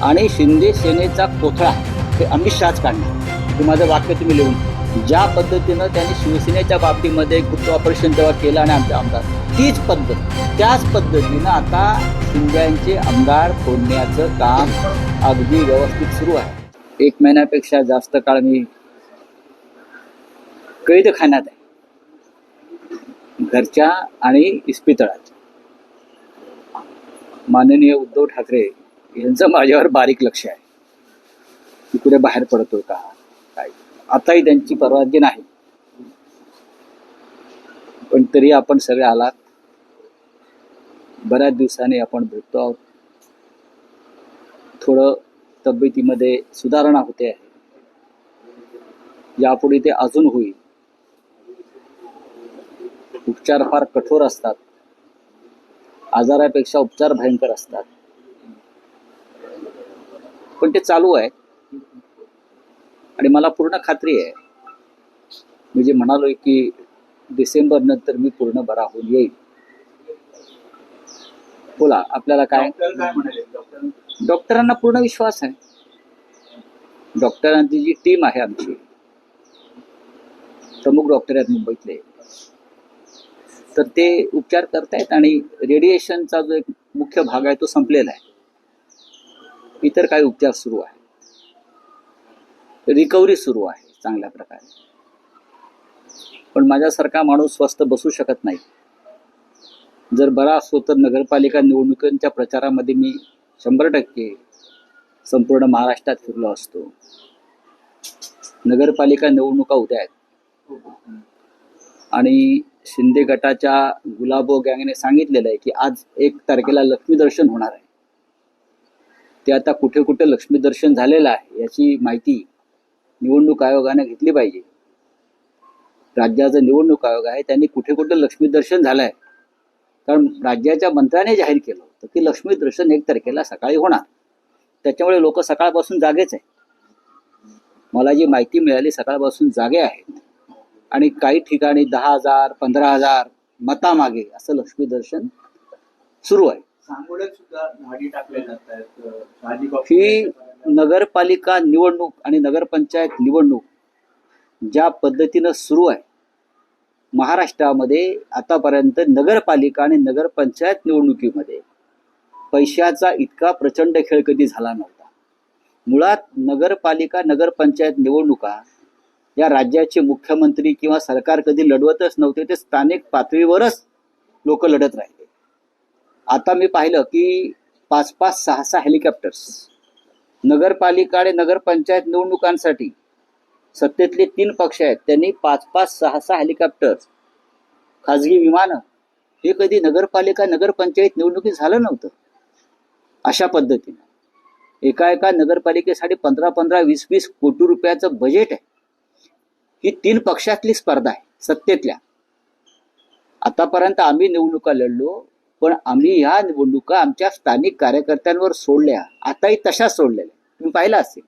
आणि शिंदे सेनेचा कोथळा हे अमित शहाच काढणार. हे माझं वाक्य तुम्ही लिहून. ज्या पद्धतीनं त्यांनी शिवसेनेच्या बाबतीमध्ये गुप्त ऑपरेशन तेव्हा केलं आणि आमचे आमदार, तीच पद्धत, त्याच पद्धतीनं आता शिंद्यांचे आमदार फोडण्याचं काम अगदी व्यवस्थित सुरू आहे. 1 महिन्यापेक्षा जास्त काळ मी कैदखान्यात आहे, घरच्या आणि इस्पितळाच्या. माननीय उद्धव ठाकरे यांचं माझ्यावर बारीक लक्ष आहे की कुठे बाहेर पडतोय का काय. आताही त्यांची परवानगी नाही, पण तरी आपण सगळे आलात. बऱ्याच दिवसांनी आपण भेटतो आहोत. थोडं तब्येतीमध्ये सुधारणा होते आहे. यापुढे ते अजून होईल. उपचार फार कठोर असतात, आजारापेक्षा उपचार भयंकर असतात, पण ते चालू आहे. आणि मला पूर्ण खात्री आहे, मी जे म्हणालोय की डिसेंबर नंतर मी पूर्ण बरा होऊन येईल. बोला, आपल्याला काय? डॉक्टरांना पूर्ण विश्वास आहे. डॉक्टरांची जी टीम आहे आमची, प्रमुख डॉक्टर आहेत मुंबईतले, तर ते उपचार करतायत. आणि रेडिएशनचा जो एक मुख्य भाग आहे तो संपलेला आहे. इतर काही उपचार सुरू आहे, रिकव्हरी सुरू आहे चांगल्या प्रकारे. पण माझ्यासारखा माणूस स्वस्थ बसू शकत नाही. जर बरा असतो तर नगरपालिका निवडणुकांच्या प्रचारामध्ये मी 100% संपूर्ण महाराष्ट्रात फिरलो असतो. नगरपालिका निवडणुका उद्या आहेत आणि शिंदे गटाच्या गुलाबो गँगने सांगितलेलं आहे की आज 1 तारखेला लक्ष्मी दर्शन होणार आहे. ते आता कुठे कुठे लक्ष्मी दर्शन झालेलं आहे याची माहिती निवडणूक आयोगाने घेतली पाहिजे. राज्याचा निवडणूक आयोग आहे, त्यांनी कुठे कुठे लक्ष्मी दर्शन झालंय. कारण राज्याच्या मंत्र्याने जाहीर केलं होतं की लक्ष्मी दर्शन 1 तारखेला सकाळी होणार. त्याच्यामुळे लोक सकाळपासून जागेच आहे. मला जी माहिती मिळाली, सकाळपासून जागे आहेत. आणि काही ठिकाणी 10,000 15,000 मतामागे असं लक्ष्मी दर्शन सुरू आहे. सांगोल्यात सुद्धा झाडी टाकल्या जात आहेत. ही नगरपालिका निवडणूक आणि नगरपंचायत निवडणूक ज्या पद्धतीनं सुरू आहे महाराष्ट्रामध्ये, आतापर्यंत नगरपालिका आणि नगरपंचायत निवडणुकीमध्ये पैशाचा इतका प्रचंड खेळ कधी झाला नव्हता. मुळात नगरपालिका नगरपंचायत निवडणुका या राज्याचे मुख्यमंत्री किंवा सरकार कधी लढवतच नव्हते. ते स्थानिक पातळीवरच लोक लढत राहिले. आता मी पाहिलं की 5-5, 6-6 हेलिकॉप्टर्स नगरपालिका आणि नगरपंचायत निवडणुकांसाठी, सत्तेतले 3 पक्ष आहेत त्यांनी 5-5, 6-6 हेलिकॉप्टर्स, खाजगी विमानं, हे कधी नगरपालिका नगरपंचायत निवडणुकीत झालं नव्हतं. अशा पद्धतीनं एका नगरपालिकेसाठी 15-15, 20-20 कोटी रुपयाचं बजेट आहे. ही 3 पक्षातली स्पर्धा आहे सत्तेतल्या. आतापर्यंत आम्ही निवडणुका लढलो, पण आम्ही ह्या निवडणुका आमच्या स्थानिक कार्यकर्त्यांवर सोडल्या. आताही तशाच सोडलेल्या. तुम्ही पाहिलं असेल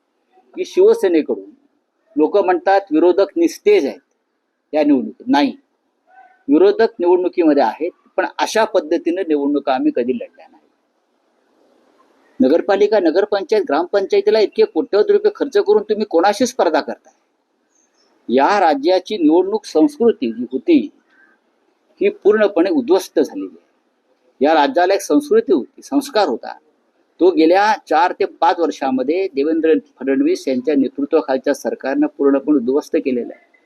की शिवसेनेकडून लोक म्हणतात विरोधक निस्तेज आहेत या निवडणुकीत. नाही, विरोधक निवडणुकीमध्ये आहेत, पण अशा पद्धतीने निवडणुका आम्ही कधी लढल्या नाही. नगरपालिका नगरपंचायत ग्रामपंचायतीला इतके कोट्यवधी रुपये खर्च करून तुम्ही कोणाशी स्पर्धा करताय? या राज्याची निवडणूक संस्कृती जी होती ही पूर्णपणे उद्ध्वस्त झालेली आहे. या राज्याला एक संस्कृती होती, संस्कार होता, तो गेल्या 4 ते 5 वर्षामध्ये देवेंद्र फडणवीस यांच्या नेतृत्वाखालच्या सरकारनं पूर्णपणे उद्ध्वस्त केलेलं आहे.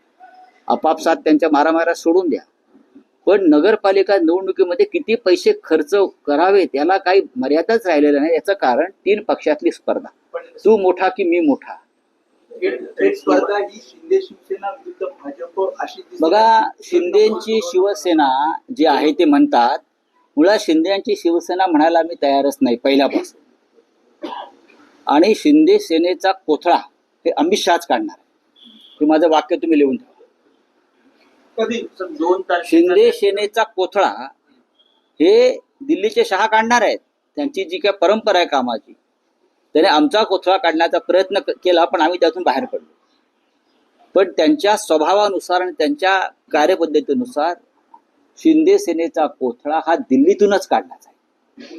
आपापसात त्यांच्या मारामाऱ्या सोडून द्या, पण नगरपालिका निवडणुकीमध्ये किती पैसे खर्च करावे त्याला काही मर्यादाच राहिलेला नाही. याचं कारण 3 पक्षातली स्पर्धा, तू मोठा की मी मोठा. स्पर्धा ही शिंदे शिवसेना विरुद्ध भाजप अशी बघा, शिंदेची शिवसेना जी आहे ते म्हणतात, मुळात शिंदेची शिवसेना म्हणायला मी तयारच नाही पहिल्यापासून. आणि शिंदे सेनेचा कोथळा हे अमित शहाच काढणार आहे. हे माझं वाक्य तुम्ही लिहून ठेवा. कधी 2 तारखेला शिंदे सेनेचा कोथळा हे दिल्लीचे शहा काढणार आहेत. त्यांची जी काही परंपरा आहे कामाची, त्याने आमचा कोथळा काढण्याचा प्रयत्न केला, पण आम्ही त्यातून बाहेर पडलो. पण त्यांच्या स्वभावानुसार आणि त्यांच्या कार्यपद्धतीनुसार शिंदे सेनेचा कोथळा हा दिल्लीतूनच काढण्याचा आहे. आणि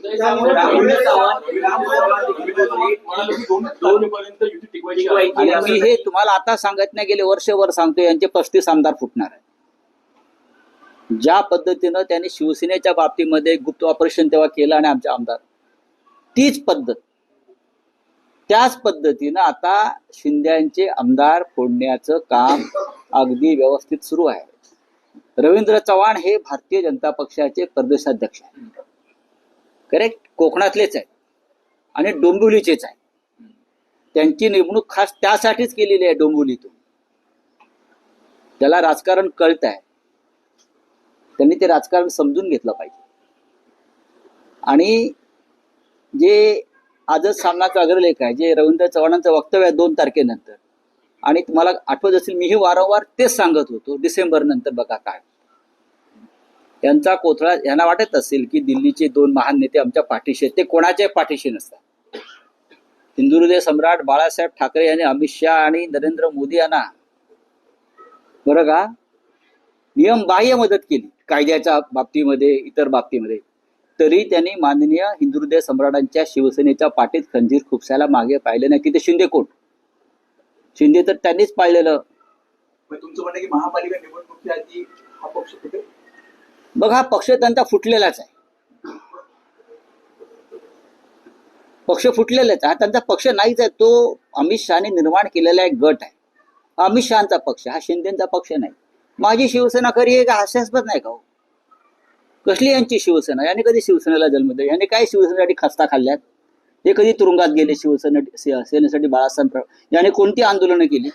मी हे तुम्हाला आता सांगत नाही, गेले वर्षभर सांगतो, यांचे 35 आमदार फुटणार आहे. ज्या पद्धतीनं त्यांनी शिवसेनेच्या बाबतीमध्ये गुप्त ऑपरेशन तेव्हा केलं आणि आमचे आमदार, तीच पद्धत, त्याच पद्धतीनं आता शिंद्यांचे आमदार फोडण्याचं काम अगदी व्यवस्थित सुरू आहे. रवींद्र चव्हाण हे भारतीय जनता पक्षाचे प्रदेशाध्यक्ष आहेत, करेक्ट, कोकणातलेच आहेत आणि डोंबिवलीचेच आहेत. त्यांची नेमणूक खास त्यासाठीच केलेली आहे डोंबिवलीतून. त्याला राजकारण कळत आहे, त्यांनी ते राजकारण समजून घेतलं पाहिजे. आणि जे आजच सामनाचा अग्रलेख आहे, जे रवींद्र चव्हाणांचं वक्तव्य आहे 2 तारखेनंतर, आणि तुम्हाला आठवत असेल मीही वारंवार तेच सांगत होतो, डिसेंबर नंतर बघा काय यांचा कोथळा. यांना वाटत असेल की दिल्लीचे 2 महान नेते आमच्या पाठीशी आहेत, ते कोणाच्या पाठीशी नसतात. हिंदुहृदय सम्राट बाळासाहेब ठाकरे यांनी अमित शहा आणि नरेंद्र मोदी यांना बरं का नियमबाह्य मदत केली कायद्याच्या बाबतीमध्ये, इतर बाबतीमध्ये, तरी त्यांनी माननीय हिंदुहृदय सम्राटांच्या शिवसेनेच्या पाठीत खंजीर खुपसायला मागे पाहिले नाही. की ते शिंदे कोण? शिंदे तर त्यांनीच पाळलेलं. तुमचं म्हणणं की महापालिका निवडणुकीच्या आधी हा पक्ष कुठे? बघा, पक्ष त्यांचा फुटलेलाच आहे. पक्ष फुटलेलाच आहे, हा त्यांचा पक्ष नाहीच आहे. तो अमित शहाने निर्माण केलेला एक गट आहे. अमित शहाचा पक्ष, हा शिंदेचा पक्ष नाही. माझी शिवसेना खरी आहे का? हास्यास्पद नाही का हो? कसली यांची शिवसेना? याने कधी शिवसेनेला जन्म दिला? याने काय शिवसेनेसाठी खस्ता खाल्ल्यात? हे कधी तुरुंगात गेले सेनेसाठी? बाळासाहेब याने कोणती आंदोलनं केली?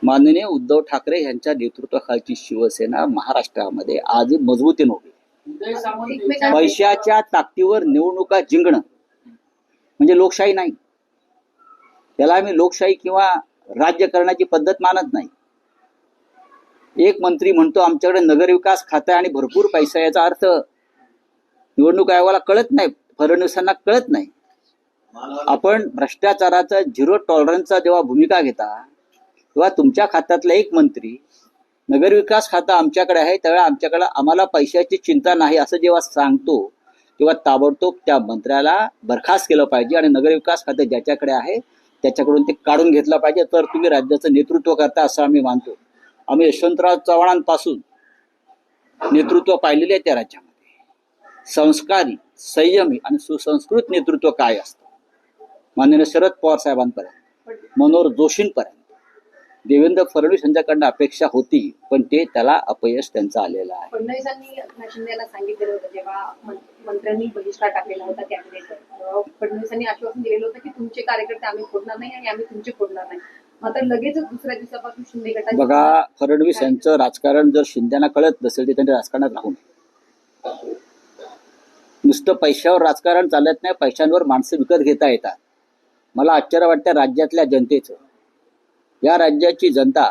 माननीय उद्धव ठाकरे यांच्या नेतृत्वाखालची शिवसेना महाराष्ट्रामध्ये आजही मजबूतीने उभी. पैशाच्या ताकदीवर निवडणुका जिंकणं म्हणजे लोकशाही नाही. त्याला आम्ही लोकशाही किंवा राज्य करण्याची पद्धत मानत नाही. एक मंत्री म्हणतो आमच्याकडे नगरविकास खातं आणि भरपूर पैसा, याचा अर्थ निवडणूक आयोगाला कळत नाही, फडणवीसांना कळत नाही. आपण भ्रष्टाचाराचा 0 टॉलरन्सचा जेव्हा भूमिका घेता, तेव्हा तुमच्या खात्यातला एक मंत्री नगरविकास खातं आमच्याकडे आहे, त्यावेळेला आमच्याकडे आम्हाला पैशाची चिंता नाही असं जेव्हा सांगतो, तेव्हा ताबडतोब त्या मंत्र्याला बरखास्त केलं पाहिजे आणि नगरविकास खातं ज्याच्याकडे आहे त्याच्याकडून ते काढून घेतलं पाहिजे. तर तुम्ही राज्याचं नेतृत्व करता असं आम्ही मानतो. आम्ही यशवंतराव चव्हाणांपासून नेतृत्व पाहिलेले आहे त्या राज्यामध्ये. संस्कारी, संयमी आणि सुसंस्कृत नेतृत्व काय असतं, माननीय शरद पवार साहेबांपर्यंत, मनोहर जोशींपर्यंत, देवेंद्र फडणवीस यांच्याकडनं अपेक्षा होती, पण ते त्याला अपयश त्यांचं आलेलं आहे. फडणवीसांनी शिंदेला सांगितलेलं होतं जेव्हा मंत्र्यांनी बहिष्कार टाकलेला होता कॅबिनेटवर, फडणवीसांनी आश्वासन दिलेलं होतं की तुमचे कार्यकर्ते आम्ही फोडणार नाही आणि आम्ही तुमचे फोडणार नाही. मात्र लगेचच दुसऱ्या दिवसापासून शिंदे गटाचे बघा, फडणवीस यांचं राजकारण जर शिंदेना कळत नसेल तर त्यांच्या राजकारणात राहू नये. नुसतं पैशावर राजकारण चालत नाही, पैशांवर माणसं विकत घेता येतात. मला आश्चर्य वाटतं राज्यातल्या जनतेचं. या राज्याची जनता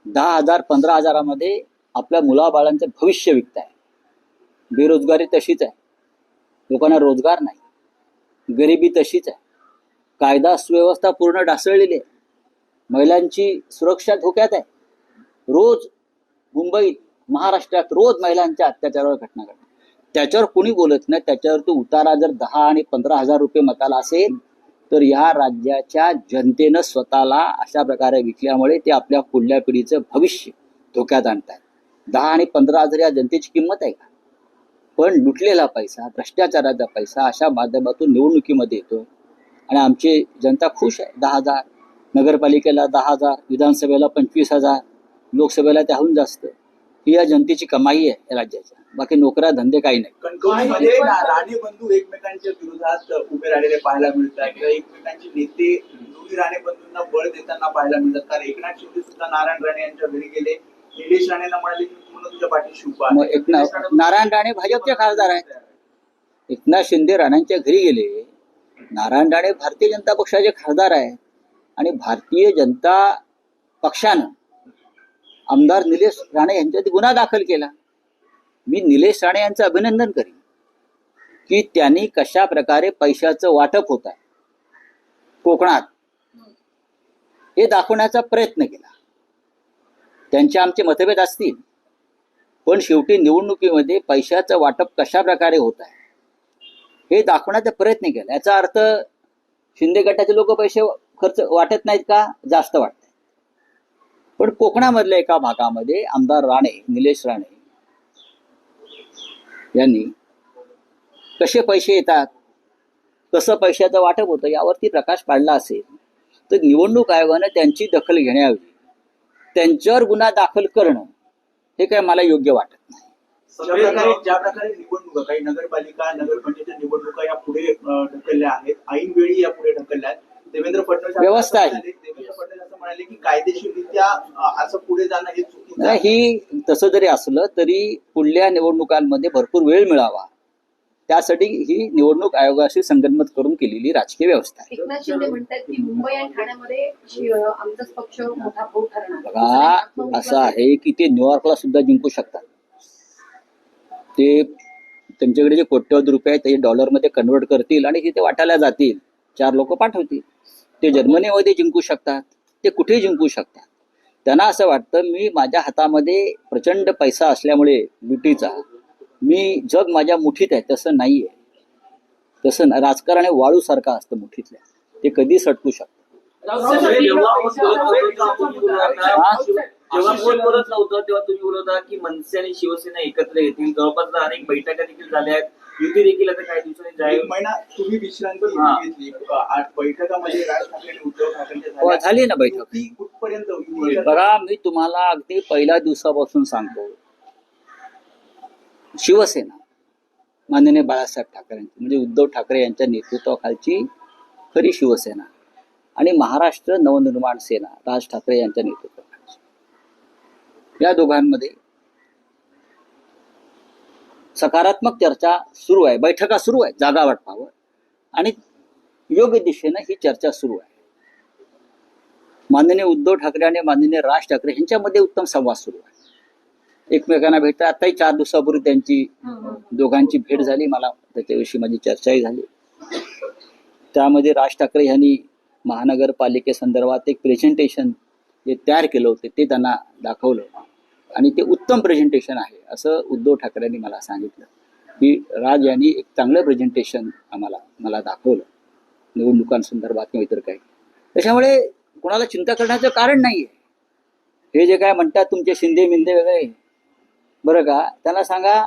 10,000 15,000मध्ये आपल्या मुलाबाळांचं भविष्य विकत आहे. बेरोजगारी तशीच आहे, लोकांना रोजगार नाही, गरिबी तशीच आहे, कायदा सुव्यवस्था पूर्ण ढासळलेली आहे, महिलांची सुरक्षा धोक्यात आहे. रोज मुंबईत, महाराष्ट्रात रोज महिलांच्या अत्याचारावर घटना घडतात. त्याच्यावर कोणी बोलत नाही. त्याच्यावर तो उतारा जर 10 आणि 15,000 रुपये मताला असेल तर या राज्याच्या जनतेनं स्वतःला अशा प्रकारे विकल्यामुळे ते आपल्या पुढल्या पिढीचं भविष्य धोक्यात आणतात. 10 आणि 15,000 या जनतेची किंमत आहे का? पण लुटलेला पैसा, भ्रष्टाचाराचा पैसा अशा माध्यमातून निवडणुकीमध्ये येतो आणि आमची जनता खुश आहे. 10,000 नगरपालिकेला, 10,000 विधानसभेला, 25,000 लोकसभेला, त्याहून जास्त. ही या जनतेची कमाई आहे या राज्याच्या. बाकी नोकऱ्या धंदे काही नाही. कणकवलीमध्ये राणे बंधू एकमेकांच्या विरोधात उभे राहिलेले पाहायला मिळतात किंवा एकमेकांचे नेते दोन्ही राणे बंधूंना बळ देताना पाहायला मिळतात. कारण एकनाथ शिंदे सुद्धा नारायण राणे यांच्या घरी गेले, निलेश राणेंना म्हणाले की पूर्ण तुझ्या पाठीशी उभा आहे. नारायण राणे भाजपचे खासदार आहेत. एकनाथ शिंदे राणांच्या घरी गेले. नारायण राणे भारतीय जनता पक्षाचे खासदार आहेत आणि भारतीय जनता पक्षानं आमदार निलेश राणे यांच्यात गुन्हा दाखल केला. मी निलेश राणे यांचं अभिनंदन करीन की त्यांनी कशा प्रकारे पैशाचं वाटप होत आहे कोकणात हे दाखवण्याचा प्रयत्न केला. त्यांचे आमचे मतभेद असतील, पण शेवटी निवडणुकीमध्ये पैशाचं वाटप कशा प्रकारे होत आहे हे दाखवण्याचा प्रयत्न केला. याचा अर्थ शिंदे गटाचे लोक पैसे खर्च वाटत नाहीत का? जास्त वाटत. पण कोकणामधल्या एका भागामध्ये आमदार राणे, निलेश राणे यांनी कसे पैसे येतात, कसं पैशाचं वाटप होतं यावरती प्रकाश पाडला असेल तर निवडणूक आयोगानं त्यांची दखल घेण्याऐवजी त्यांच्यावर गुन्हा दाखल करणं हे काय मला योग्य वाटत नाही. ज्या प्रकारे निवडणुका, काही नगरपालिका नगरपंचायत निवडणुका या पुढे ढकलल्या आहेत, ऐन वेळी या पुढे ढकलल्या आहेत. देवेंद्र फडणवीस व्यवस्था आहे. देवेंद्र फडणवीस असं म्हणाले की कायदेशीररित्या असं पुढे जाणं हे चुकीचं आहे. ही तसं जरी असलं तरी पुढल्या निवडणुकांमध्ये भरपूर वेळ मिळावा त्यासाठी ही निवडणूक आयोगाशी संगनमत करून केलेली राजकीय व्यवस्था आहे. एकनाथ शिंदे म्हणतात की मुंबई आणि ठाण्यामध्ये आमचाच पक्ष मोठा भाऊ ठरणार. बघा असं आहे की ते न्यूयॉर्कला सुद्धा जिंकू शकतात. ते त्यांच्याकडे जे कोट्यवधी रुपये आहेत ते डॉलरमध्ये कन्वर्ट करतील आणि तिथे वाटायला जातील, 4 लोक पाठवतील. ते जर्मनीमध्ये जिंकू शकतात, ते कुठेही जिंकू शकतात. त्यांना असं वाटतं मी माझ्या हातामध्ये प्रचंड पैसा असल्यामुळे लुटीचा मी जग माझ्या मुठीत आहे. तसं नाही आहे. तसं राजकारण हे वाळूसारखं असतं मुठीतल्या, ते कधी सटकू शकतं. जेव्हा कोण बोलत नव्हतं तेव्हा तुम्ही बोलत होता की मनसे आणि शिवसेना एकत्र येतील. जवळपास अनेक बैठका देखील झाल्या आहेत. युती देखील आता काही दिवसांनी जाहीर. एक महिना तुम्ही विश्रांती घेतली. बैठकामध्ये राज ठाकरे आणि उद्धव ठाकरेंच्या झाली ना बैठक. ती कुठपर्यंत होईल? बघा मी तुम्हाला अगदी पहिल्या दिवसापासून सांगतो, शिवसेना माननीय बाळासाहेब ठाकरेंची म्हणजे उद्धव ठाकरे यांच्या नेतृत्वाखालची खरी शिवसेना आणि महाराष्ट्र नवनिर्माण सेना राज ठाकरे यांच्या नेतृत्वाखालची, या दोघांमध्ये सकारात्मक चर्चा सुरू आहे. बैठका सुरू आहे जागा वाटपावर आणि योग्य दिशेनं ही चर्चा सुरू आहे. माननीय उद्धव ठाकरे आणि माननीय राज ठाकरे यांच्यामध्ये उत्तम संवाद सुरू आहे. एकमेकांना भेटतात. आताही 4 दिवसापूर्वी त्यांची दोघांची भेट झाली. मला त्याच्याविषयी माझी चर्चाही झाली. त्यामध्ये राज ठाकरे यांनी महानगरपालिकेसंदर्भात एक प्रेझेंटेशन जे तयार केलं होतं ते त्यांना दाखवलं आणि ते उत्तम प्रेझेंटेशन आहे असं उद्धव ठाकरेंनी मला सांगितलं की राज यांनी एक चांगलं प्रेझेंटेशन मला दाखवलं निवडणुकांसंदर्भात किंवा इतर काही. त्याच्यामुळे कोणाला चिंता करण्याचं कारण नाही आहे. हे जे काय म्हणतात तुमचे शिंदे मिंदे वगैरे, बरं का, त्यांना सांगा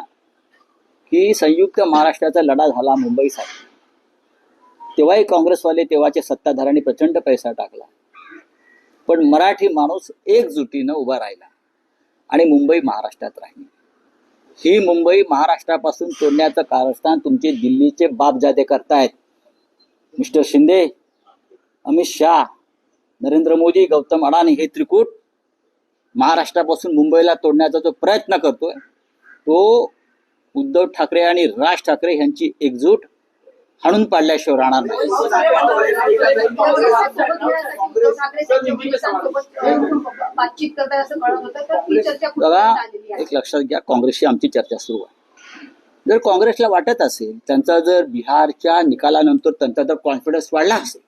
की संयुक्त महाराष्ट्राचा लढा झाला मुंबईसाठी, तेव्हाही काँग्रेसवाले तेव्हाचे सत्ताधाऱ्यांनी प्रचंड पैसा टाकला, पण मराठी माणूस एकजुटीनं उभा राहिला आणि मुंबई महाराष्ट्रात राहिली. ही मुंबई महाराष्ट्रापासून तोडण्याचं कारस्थान तुमचे दिल्लीचे बापजादे करतायत. मिस्टर शिंदे, अमित शाह, नरेंद्र मोदी, गौतम अडाणी हे त्रिकूट महाराष्ट्रापासून मुंबईला तोडण्याचा जो प्रयत्न करतोय तो उद्धव ठाकरे आणि राज ठाकरे यांची एकजूट हाणून पाडल्याशिवाय राहणार नाही. बघा एक लक्षात घ्या, काँग्रेसशी आमची चर्चा सुरू आहे. जर काँग्रेसला वाटत असेल, त्यांचा जर बिहारच्या निकालानंतर त्यांचा जर कॉन्फिडन्स वाढला असेल,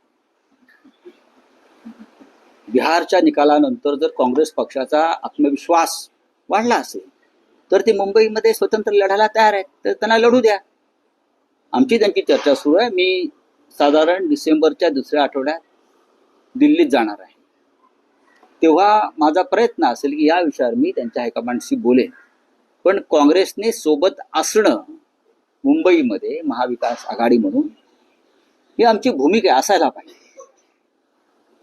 बिहारच्या निकालानंतर जर काँग्रेस पक्षाचा आत्मविश्वास वाढला असेल तर ते मुंबईमध्ये स्वतंत्र लढायला तयार आहेत. तर त्यांना लढू द्या. आमची त्यांची चर्चा सुरू आहे. मी साधारण डिसेंबरच्या 2ऱ्या आठवड्यात दिल्लीत जाणार आहे. तेव्हा माझा प्रयत्न असेल की या विषयावर मी त्यांच्या हायकमांडशी बोलेन. पण काँग्रेसने सोबत असणं मुंबईमध्ये महाविकास आघाडी म्हणून ही आमची भूमिका असायला पाहिजे.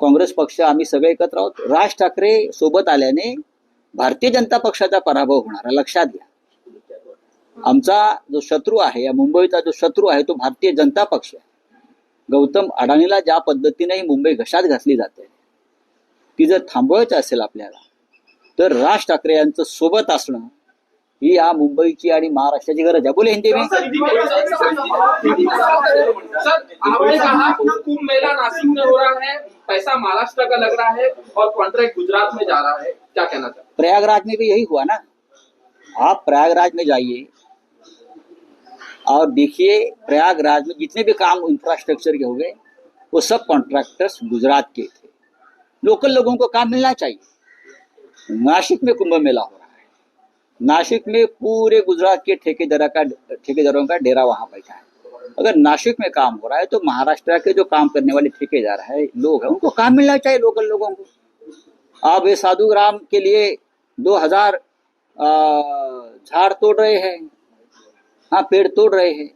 काँग्रेस पक्ष आम्ही सगळे एकत्र आहोत. राज ठाकरे सोबत आल्याने भारतीय जनता पक्षाचा पराभव होणार आहे, लक्षात घ्या. आमचा जो शत्रू आहे, या मुंबईचा जो शत्रू आहे तो भारतीय जनता पक्ष आहे. गौतम अडाणीला ज्या पद्धतीने ही मुंबई घशात घातली जाते ती जर थांबवायची असेल आपल्याला तर राज ठाकरे यांचं सोबत असणं ही या मुंबईची आणि महाराष्ट्राची गरज आहे. बोले हिंदी में. कुंभ मेला नासिक में हो रहा है, पैसा महाराष्ट्र का लग रहा है और कॉन्ट्रैक्ट गुजरात में जा रहा है, क्या कहना चाहते हैं? प्रयागराज में भी यही हुआ ना. आप प्रयागराज में जाइए और देखिए, प्रयागराज में जितने भी काम इंफ्रास्ट्रक्चर के हुए वो सब कॉन्ट्रैक्टर्स गुजरात के थे. लोकल लोगों को काम मिलना चाहिए. नासिक में कुंभ मेला हो रहा है, नासिक में पूरे गुजरात के ठेकेदारों का डेरा वहां बैठा है। अगर नासिक में काम हो रहा है तो महाराष्ट्र के जो काम करने वाले ठेकेदार है, लोग हैं, उनको काम मिलना चाहिए लोकल लोगों को। आप ये साधु ग्राम के लिए 2000 झाड़ तोड़ रहे हैं, हाँ पेड़ तोड़ रहे हैं,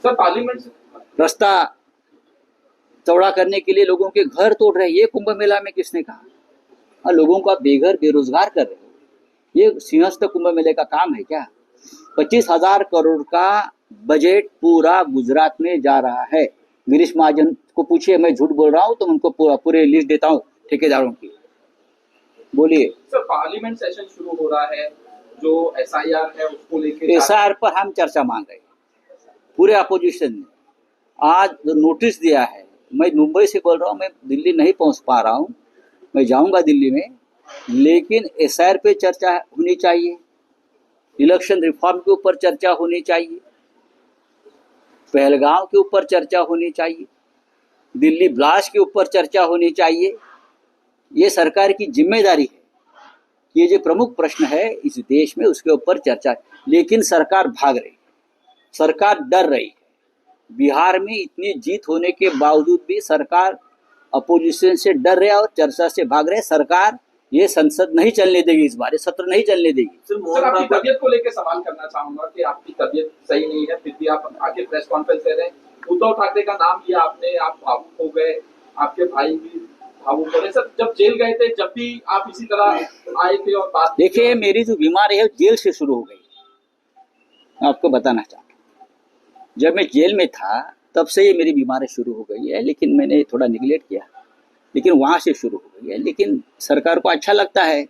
सर पार्लियामेंट से रास्ता चौड़ा करने के लिए लोगों के घर तोड़ रहे हैं। ये कुंभ मेला में किसने कहा? हाँ, लोगों का बेघर बेरोजगार कर रहे हो। ये सिंहस्थ कुंभ मेले का काम है क्या? 25,000 करोड़ का बजट पूरा गुजरात में जा रहा है। गिरीश महाजन को पूछिए, मैं झूठ बोल रहा हूँ तो उनको पूरे लिस्ट देता हूँ ठेकेदारों की। बोलिए। सर पार्लियामेंट सेशन शुरू हो रहा है, जो SIR है उसको लेके SIR पर हम चर्चा मांग रहे हैं। पूरे अपोजिशन ने आज जो नोटिस दिया है, मैं मुंबई से बोल रहा हूँ, मैं दिल्ली नहीं पहुंच पा रहा हूँ, मैं जाऊंगा दिल्ली में, लेकिन SIR पे चर्चा होनी चाहिए, इलेक्शन रिफॉर्म के ऊपर चर्चा होनी चाहिए, पहलगांव के ऊपर चर्चा होनी चाहिए, दिल्ली ब्लास्ट के ऊपर चर्चा होनी चाहिए। ये सरकार की जिम्मेदारी है। ये जो प्रमुख प्रश्न है इस देश में, उसके ऊपर चर्चा है। लेकिन सरकार भाग रही है, सरकार डर रही है। बिहार में इतनी जीत होने के बावजूद भी सरकार अपोजिशन से डर रहा है और चर्चा से भाग रहे। सरकार ये संसद नहीं चलने देगी, इस बार ये सत्र नहीं चलने देगी। सर सर मोहन आपकी बाबा तबीयत को लेकर सवाल करना चाहूंगा कि आपकी तबीयत सही नहीं है, फिर भी आप आके प्रेस कॉन्फ्रेंस दे रहे हैं। उद्धव ठाकरे का नाम लिया आपने, आप भावुक हो गए, आपके भाई भी भावुक हो रहे। सर जब जेल गए थे, जब भी आप इसी तरह आए थे और बात देखिए, मेरी जो बीमारी है जेल से शुरू हो गई। मैं आपको बताना चाहता हूँ, जब मैं जेल में था तब से ये मेरी बीमारी शुरू हो गई है, लेकिन मैंने थोड़ा निगलेक्ट किया, लेकिन वहां से शुरू हो गई है। लेकिन सरकार को अच्छा लगता है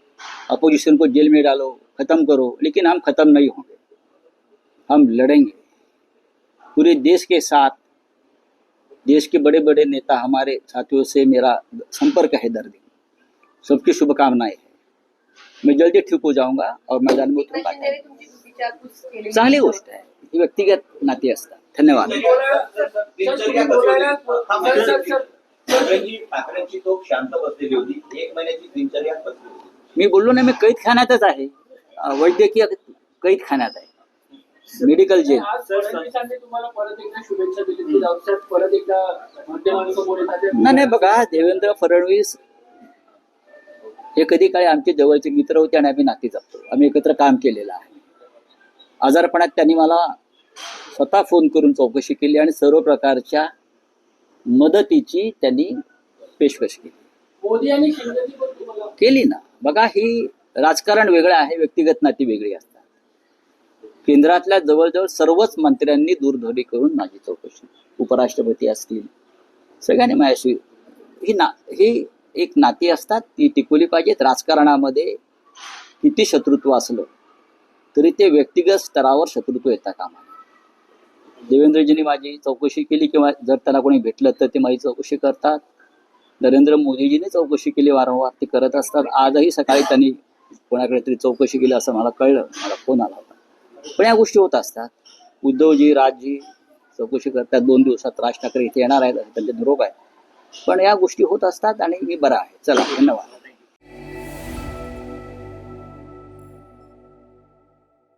अपोजिशन को जेल में डालो, खत्म करो, लेकिन हम खत्म नहीं होंगे, हम लड़ेंगे पूरे देश के साथ। देश के बड़े बड़े नेता हमारे साथियों से मेरा संपर्क है, दर्द, सबकी शुभकामनाएं है। मैं जल्दी ठीक हो जाऊंगा और मैदान में एकनाथ उतरूंगा। शिंदेने तुमची विचारपूस केलेली चांगली नाही. गोष्ट आहे, ही व्यक्तिगत नाती असतात। धन्यवाद। ठाकरेंची तो शांत बसलेली होती, 1 महिन्याची दिनचर्या बसली होती। मी बोललो ना, मी कैद खाण्यातच आहे, वैद्यकीय कैद खाण्यात आहे, मेडिकल जेल। आज फडणवीसांनी तुम्हाला परत एकदा शुभेच्छा दिली की लवकरात परत एकदा माध्यमांसमोर येतात. नाही बघा, देवेंद्र फडणवीस हे कधी काळी आमचे जवळचे मित्र होते आणि आम्ही नाती जपतो, आम्ही एकत्र काम केलेलं आहे। आजारपणात त्यांनी मला स्वतः फोन करून चौकशी केली आणि सर्व प्रकारच्या मदतीची त्यांनी पेशकश केली मोदी आणि शिंदेची पण तुम्हाला केली ना। बघा, ही राजकारण वेगळं आहे, व्यक्तिगत नाती वेगळी असतात। केंद्रातल्या जवळजवळ सर्वच मंत्र्यांनी दूरध्वनी करून माझी चौकशी, उपराष्ट्रपती असतील, सगळ्यांनी माझ्याशी ही एक नाती असतात, ती टिकवली पाहिजेत। राजकारणामध्ये किती शत्रुत्व असलं तरी ते व्यक्तिगत स्तरावर शत्रुत्व येता कामा नये। देवेंद्रजींनी माझी चौकशी केली, किंवा जर त्यांना कोणी भेटलं तर ते माझी चौकशी करतात। नरेंद्र मोदीजींनी चौकशी केली, वारंवार ते करत असतात। आजही सकाळी त्यांनी कोणाकडे तरी चौकशी केली असं मला कळलं, मला फोन आला होता। पण या गोष्टी होत असतात। उद्धवजी, राजजी चौकशी करतात, 2 दिवसात राज ठाकरे इथे येणार आहेत, त्यांचे निरोप आहे, पण या गोष्टी होत असतात आणि मी बरा आहे। चला, धन्यवाद।